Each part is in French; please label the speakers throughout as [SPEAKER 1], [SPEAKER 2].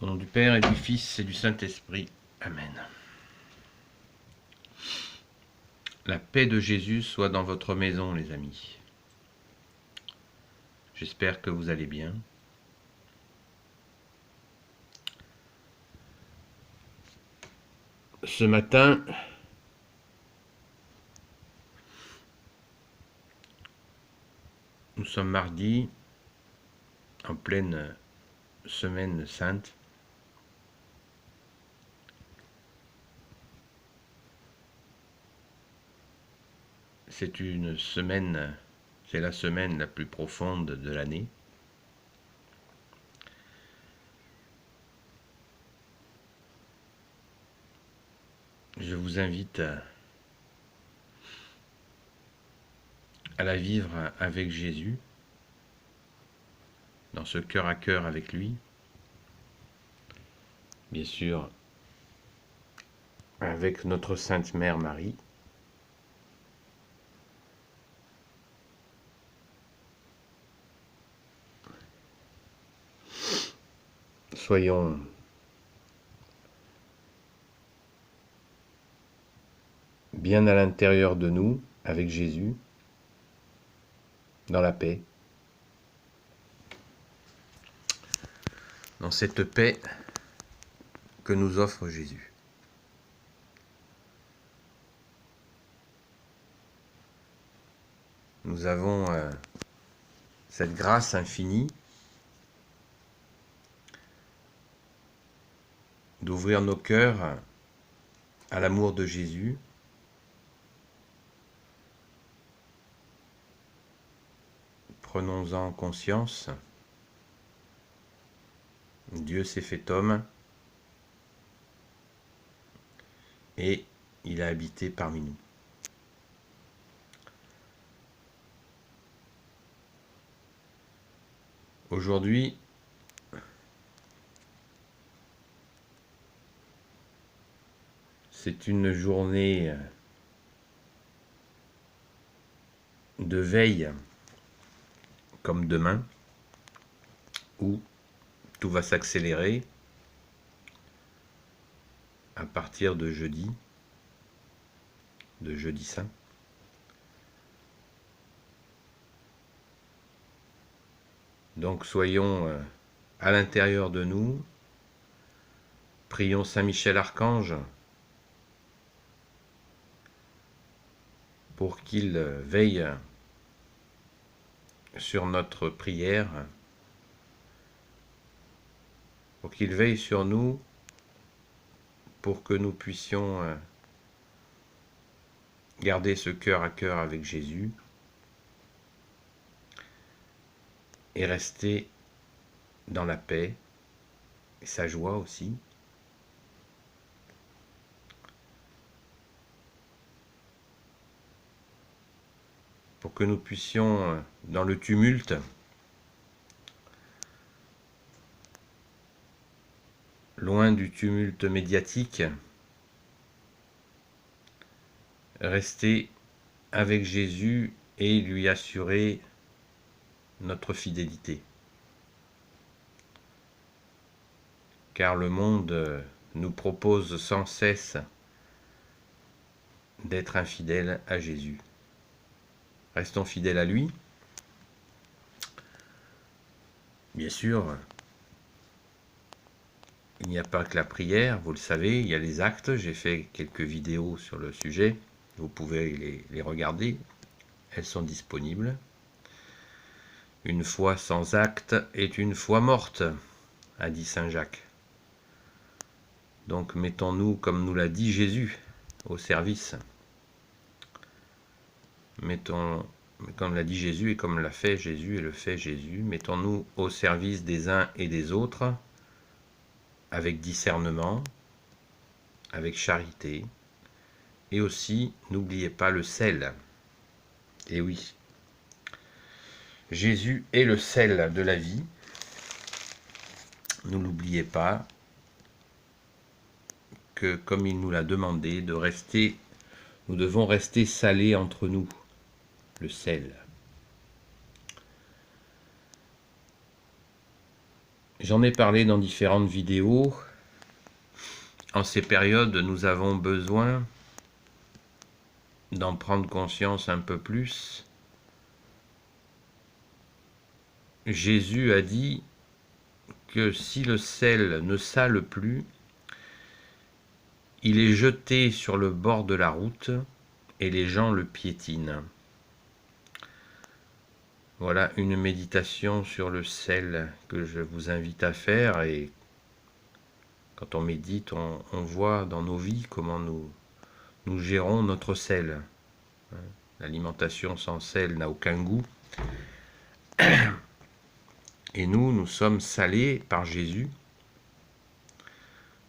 [SPEAKER 1] Au nom du Père et du Fils et du Saint-Esprit. Amen. La paix de Jésus soit dans votre maison, les amis. J'espère que vous allez bien. Ce matin, nous sommes mardi, en pleine semaine sainte. C'est la semaine la plus profonde de l'année. Je vous invite à la vivre avec Jésus, dans ce cœur à cœur avec lui. Bien sûr, avec notre Sainte Mère Marie. Soyons bien à l'intérieur de nous, avec Jésus, dans la paix. Dans cette paix que nous offre Jésus. Nous avons cette grâce infinie d'ouvrir nos cœurs à l'amour de Jésus, prenons-en conscience. Dieu s'est fait homme et il a habité parmi nous. Aujourd'hui, c'est une journée de veille, comme demain, où tout va s'accélérer à partir de jeudi saint. Donc soyons à l'intérieur de nous, prions Saint Michel Archange pour qu'il veille sur notre prière, pour qu'il veille sur nous, pour que nous puissions garder ce cœur à cœur avec Jésus et rester dans la paix et sa joie aussi. Pour que nous puissions, dans le tumulte, loin du tumulte médiatique, rester avec Jésus et lui assurer notre fidélité. Car le monde nous propose sans cesse d'être infidèles à Jésus. Restons fidèles à lui. Bien sûr, il n'y a pas que la prière, vous le savez, il y a les actes. J'ai fait quelques vidéos sur le sujet. Vous pouvez les regarder. Elles sont disponibles. Une foi sans acte est une foi morte, a dit saint Jacques. Donc mettons-nous, comme nous l'a dit Jésus, au service. Comme l'a dit Jésus et comme l'a fait Jésus et le fait Jésus, mettons-nous au service des uns et des autres, avec discernement, avec charité, et aussi, n'oubliez pas le sel. Et oui, Jésus est le sel de la vie, ne l'oubliez pas, que comme il nous l'a demandé, nous devons rester salés entre nous, le sel. J'en ai parlé dans différentes vidéos. En ces périodes, nous avons besoin d'en prendre conscience un peu plus. Jésus a dit que si le sel ne sale plus, il est jeté sur le bord de la route et les gens le piétinent. Voilà une méditation sur le sel que je vous invite à faire. Et quand on médite, on voit dans nos vies comment nous gérons notre sel. L'alimentation sans sel n'a aucun goût. Et nous sommes salés par Jésus.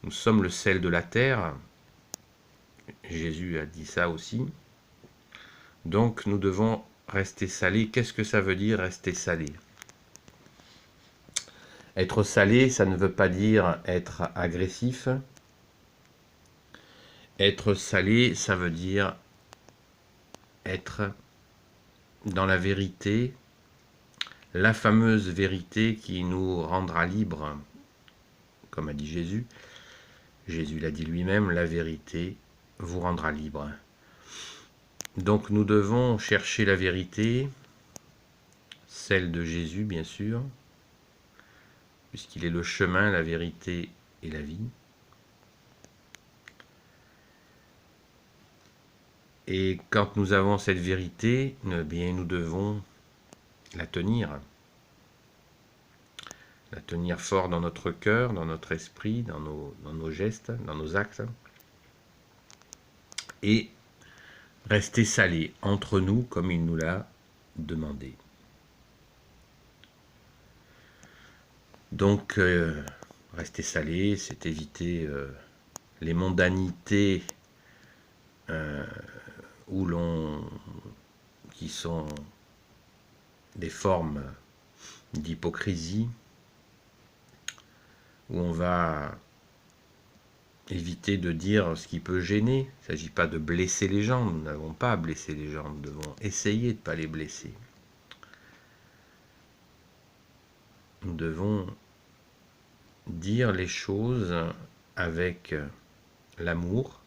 [SPEAKER 1] Nous sommes le sel de la terre. Jésus a dit ça aussi. Donc nous devons rester salés. Qu'est-ce que ça veut dire rester salé? Être salé, ça ne veut pas dire être agressif. Être salé, ça veut dire être dans la vérité, la fameuse vérité qui nous rendra libres, comme a dit Jésus. Jésus l'a dit lui-même, la vérité vous rendra libre. Donc nous devons chercher la vérité, celle de Jésus bien sûr, puisqu'il est le chemin, la vérité et la vie. Et quand nous avons cette vérité, eh bien, nous devons la tenir fort dans notre cœur, dans notre esprit, dans nos gestes, dans nos actes, et rester salé entre nous comme il nous l'a demandé. Donc, rester salé, c'est éviter les mondanités qui sont des formes d'hypocrisie, où on va éviter de dire ce qui peut gêner. Il ne s'agit pas de blesser les gens, nous n'avons pas à blesser les gens, nous devons essayer de ne pas les blesser. Nous devons dire les choses avec l'amour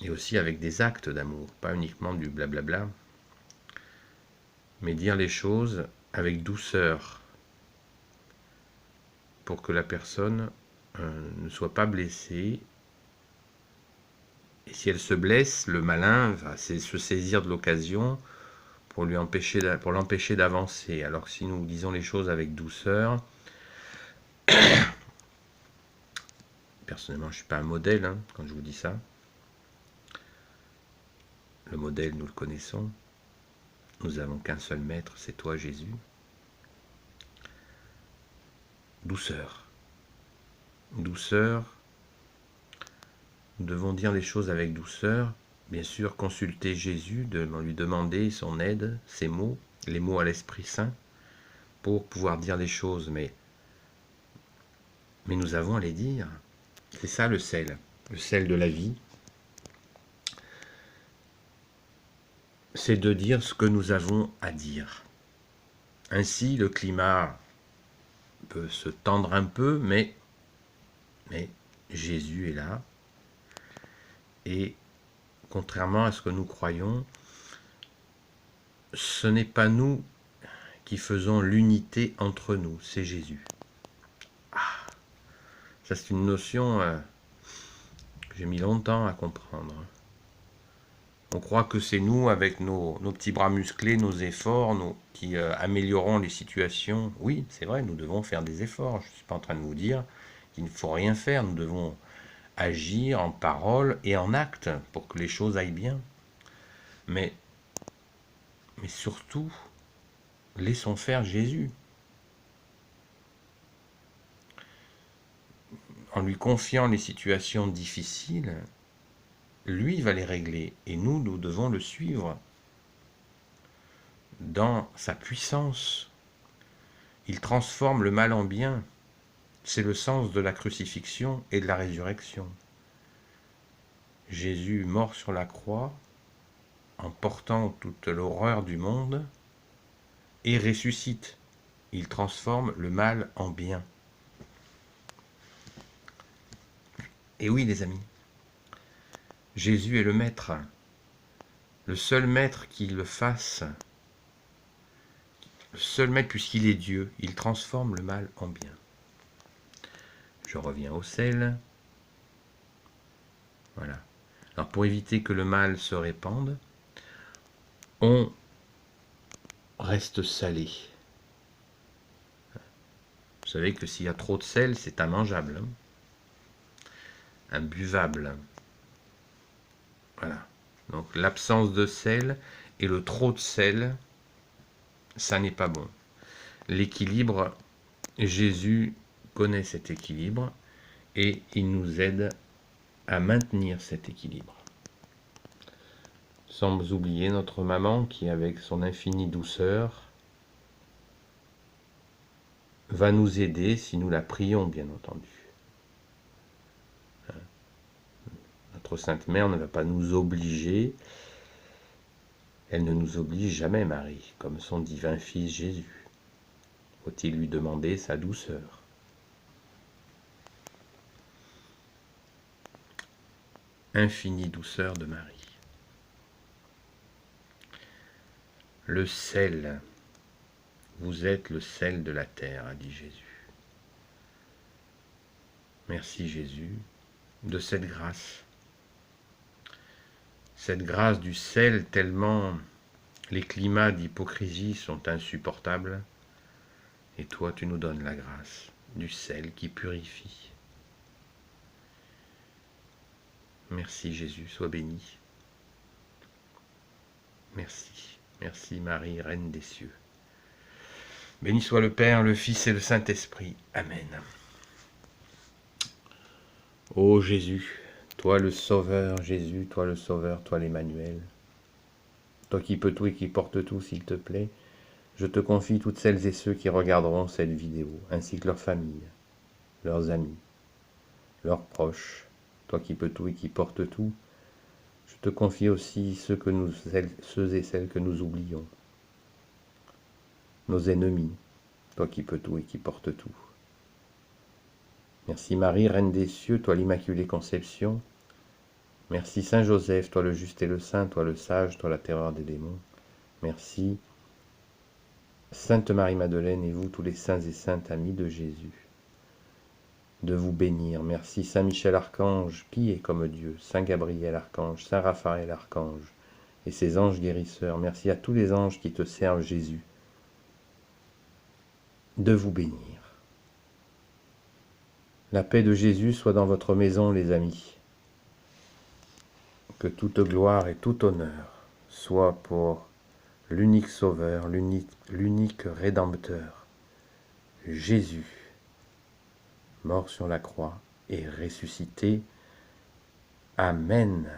[SPEAKER 1] et aussi avec des actes d'amour, pas uniquement du blablabla, mais dire les choses avec douceur pour que la personne ne soit pas blessée. Et si elle se blesse, le malin, c'est se saisir de l'occasion pour l'empêcher d'avancer. Alors que si nous disons les choses avec douceur, personnellement je ne suis pas un modèle quand je vous dis ça. Le modèle, nous le connaissons. Nous n'avons qu'un seul maître, c'est toi Jésus. Douceur. Douceur. Nous devons dire les choses avec douceur. Bien sûr, consulter Jésus, lui demander son aide, ses mots, les mots à l'Esprit Saint, pour pouvoir dire les choses. Mais nous avons à les dire. C'est ça le sel de la vie. C'est de dire ce que nous avons à dire. Ainsi, le climat peut se tendre un peu, mais Jésus est là. Et contrairement à ce que nous croyons, ce n'est pas nous qui faisons l'unité entre nous, c'est Jésus. Ça, c'est une notion que j'ai mis longtemps à comprendre. On croit que c'est nous, avec nos petits bras musclés, nos efforts, qui améliorons les situations. Oui, c'est vrai, nous devons faire des efforts. Je ne suis pas en train de vous dire qu'il ne faut rien faire. Nous devons agir en parole et en acte pour que les choses aillent bien. Mais surtout, laissons faire Jésus. En lui confiant les situations difficiles, lui va les régler et nous devons le suivre dans sa puissance. Il transforme le mal en bien. C'est le sens de la crucifixion et de la résurrection. Jésus mort sur la croix en portant toute l'horreur du monde et ressuscite. Il transforme le mal en bien. Et oui, les amis, Jésus est le maître, le seul maître qui le fasse, le seul maître puisqu'il est Dieu, il transforme le mal en bien. Je reviens au sel. Voilà. Alors pour éviter que le mal se répande, on reste salé. Vous savez que s'il y a trop de sel, c'est immangeable, imbuvable. Voilà. Donc l'absence de sel et le trop de sel, ça n'est pas bon. L'équilibre, Jésus connaît cet équilibre et il nous aide à maintenir cet équilibre. Sans oublier notre maman qui, avec son infinie douceur, va nous aider si nous la prions, bien entendu. Notre Sainte Mère ne va pas nous obliger. Elle ne nous oblige jamais, Marie, comme son divin Fils Jésus. Faut-il lui demander sa douceur? Infinie douceur de Marie. Le sel. Vous êtes le sel de la terre, a dit Jésus. Merci Jésus de cette grâce. Cette grâce du sel, tellement les climats d'hypocrisie sont insupportables. Et toi, tu nous donnes la grâce du sel qui purifie. Merci Jésus, sois béni. Merci, merci Marie, Reine des cieux. Béni soit le Père, le Fils et le Saint-Esprit. Amen. Ô Jésus, toi le Sauveur, Jésus, toi le Sauveur, toi l'Emmanuel, toi qui peux tout et qui porte tout, s'il te plaît, je te confie toutes celles et ceux qui regarderont cette vidéo, ainsi que leurs familles, leurs amis, leurs proches, toi qui peux tout et qui porte tout. Je te confie aussi ceux et celles que nous oublions, nos ennemis, toi qui peux tout et qui porte tout. Merci Marie, Reine des cieux, toi l'Immaculée Conception. Merci Saint Joseph, toi le juste et le saint, toi le sage, toi la terreur des démons. Merci Sainte Marie-Madeleine et vous tous les saints et saintes amis de Jésus, de vous bénir. Merci Saint Michel Archange, qui est comme Dieu, Saint Gabriel Archange, Saint Raphaël Archange et ses anges guérisseurs. Merci à tous les anges qui te servent Jésus, de vous bénir. La paix de Jésus soit dans votre maison, les amis. Que toute gloire et tout honneur soit pour l'unique Sauveur, l'unique Rédempteur, Jésus, mort sur la croix et ressuscité. Amen.